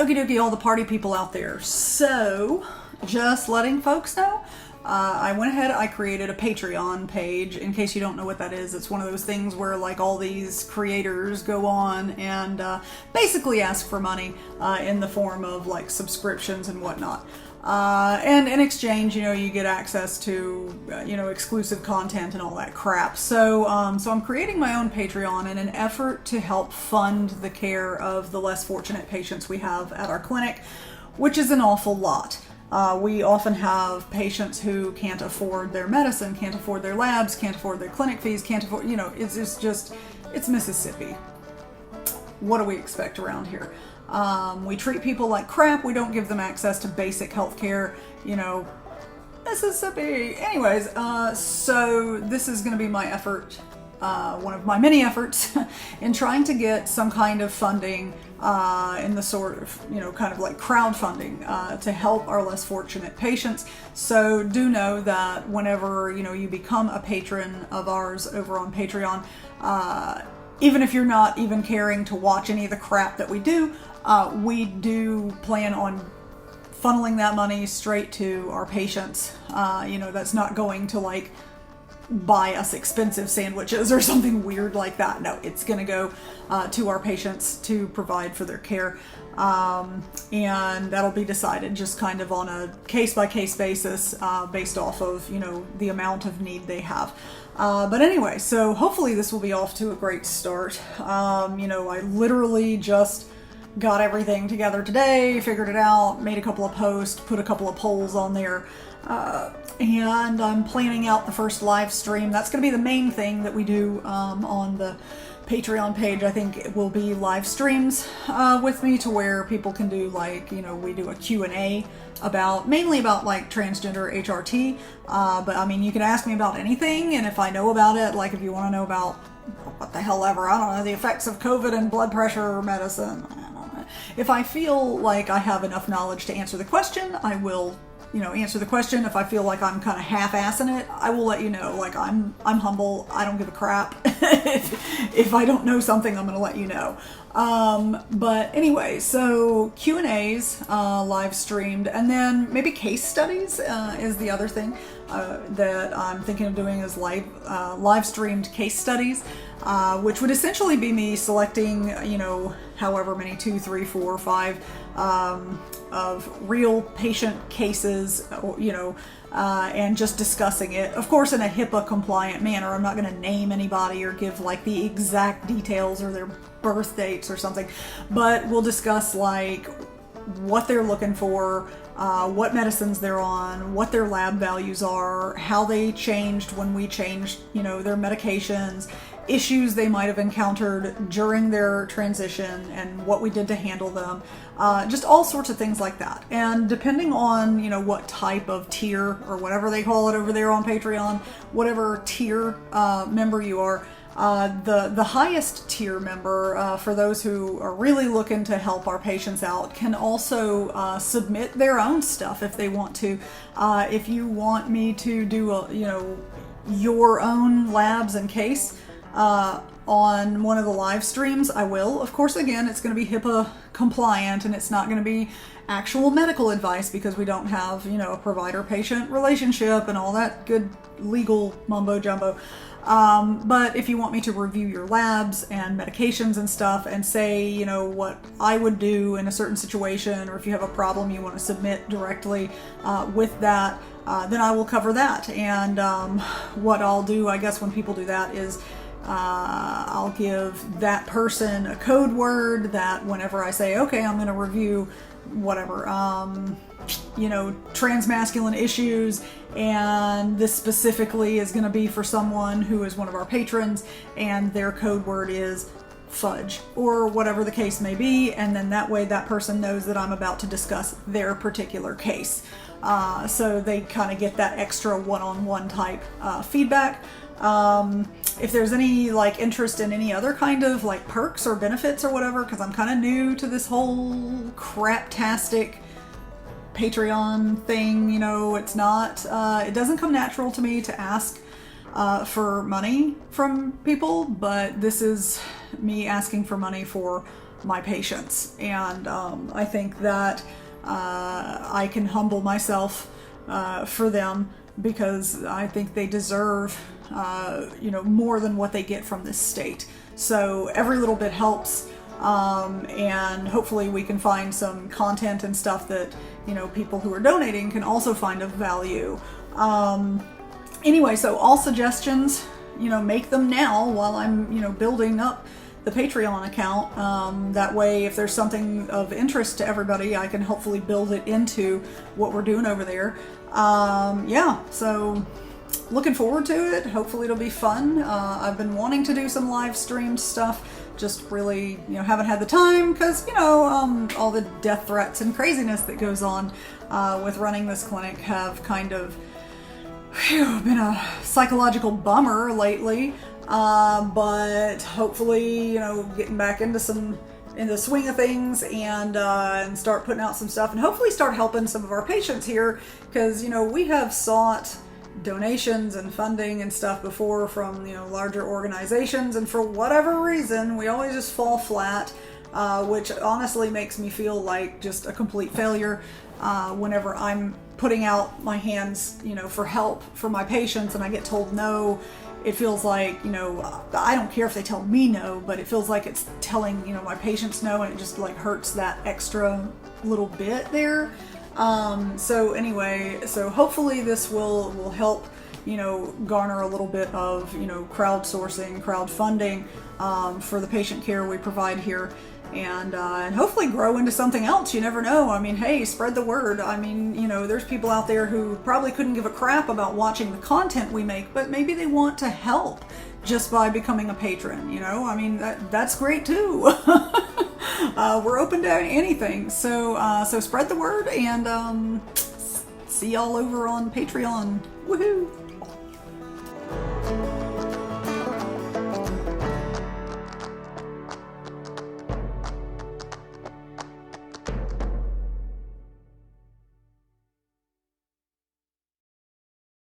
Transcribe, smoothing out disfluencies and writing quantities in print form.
Okie dokie, all the party people out there. So, just letting folks know, I went ahead, I created a Patreon page. In case you don't know what that is, it's one of those things where like all these creators go on and basically ask for money in the form of like subscriptions and whatnot. And in exchange, you get access to, exclusive content and all that crap. So I'm creating my own Patreon in an effort to help fund the care of the less fortunate patients we have at our clinic, which is an awful lot. We often have patients who can't afford their medicine, can't afford their labs, can't afford their clinic fees, can't afford, it's Mississippi. What do we expect around here? We treat people like crap. We don't give them access to basic health care, Mississippi. Anyways, so this is going to be my effort, one of my many efforts in trying to get some kind of funding in the sort of, kind of like crowdfunding to help our less fortunate patients. So do know that whenever, you become a patron of ours over on Patreon, even if you're not even caring to watch any of the crap that we do plan on funneling that money straight to our patients. That's not going to like buy us expensive sandwiches or something weird like that. No, it's going to go to our patients to provide for their care. And that'll be decided just kind of on a case-by-case basis based off of, the amount of need they have. But anyway, so hopefully this will be off to a great start. I literally just got everything together today, figured it out, made a couple of posts, put a couple of polls on there, and I'm planning out the first live stream. That's going to be the main thing that we do on the Patreon page. I think it will be live streams with me to where people can do like, we do a Q&A mainly about like transgender HRT, but I mean, you can ask me about anything, and if I know about it, like if you want to know about what the hell ever, I don't know, the effects of COVID and blood pressure medicine, I don't know. If I feel like I have enough knowledge to answer the question, I will answer the question. If I feel like I'm kind of half-assing it, I will let you know. Like I'm humble. I don't give a crap. if I don't know something, I'm going to let you know. But anyway, so Q&As live streamed, and then maybe case studies is the other thing that I'm thinking of doing is live streamed case studies, which would essentially be me selecting, however many, 2, 3, 4, 5 of real patient cases, and just discussing it, of course, in a HIPAA compliant manner. I'm not going to name anybody or give like the exact details or their birth dates or something, but we'll discuss like what they're looking for, what medicines they're on, what their lab values are, how they changed when we changed, their medications, issues they might have encountered during their transition, and what we did to handle them. Just all sorts of things like that. And depending on, what type of tier or whatever they call it over there on Patreon, whatever tier member you are, the highest tier member, for those who are really looking to help our patients out, can also submit their own stuff if they want to. If you want me to do your own labs and case on one of the live streams, I will. Of course, again, it's going to be HIPAA compliant, and it's not going to be actual medical advice because we don't have, a provider-patient relationship and all that good legal mumbo jumbo. But if you want me to review your labs and medications and stuff and say, what I would do in a certain situation, or if you have a problem you want to submit directly with that, then I will cover that. And what I'll do, I guess, when people do that is I'll give that person a code word that whenever I say, okay, I'm going to review whatever, transmasculine issues, and this specifically is going to be for someone who is one of our patrons, and their code word is fudge, or whatever the case may be, and then that way that person knows that I'm about to discuss their particular case. So they kind of get that extra one-on-one type feedback. If there's any like interest in any other kind of like perks or benefits or whatever, because I'm kind of new to this whole craptastic Patreon thing, it's not, it doesn't come natural to me to ask for money from people, but this is me asking for money for my patients. And I think that I can humble myself for them, because I think they deserve more than what they get from this state. So every little bit helps, and hopefully we can find some content and stuff that people who are donating can also find of value. Anyway, so all suggestions, make them now while I'm building up the Patreon account. That way, if there's something of interest to everybody, I can hopefully build it into what we're doing over there. Yeah, so looking forward to it. Hopefully it'll be fun. I've been wanting to do some live streamed stuff, just really, haven't had the time, because, all the death threats and craziness that goes on with running this clinic have kind of been a psychological bummer lately. But hopefully, getting back into the swing of things, and start putting out some stuff, and hopefully start helping some of our patients here, because we have sought donations and funding and stuff before from larger organizations, and for whatever reason we always just fall flat, which honestly makes me feel like just a complete failure whenever I'm putting out my hands for help for my patients and I get told no. It feels like, I don't care if they tell me no, but it feels like it's telling, my patients no, and it just like hurts that extra little bit there. So anyway, so hopefully this will help, garner a little bit of, crowdsourcing, crowdfunding, for the patient care we provide here. And hopefully grow into something else. You never know. I mean, hey, spread the word. I mean, there's people out there who probably couldn't give a crap about watching the content we make, but maybe they want to help just by becoming a patron, I mean, that's great too. We're open to anything. So spread the word, and see y'all over on Patreon. Woohoo!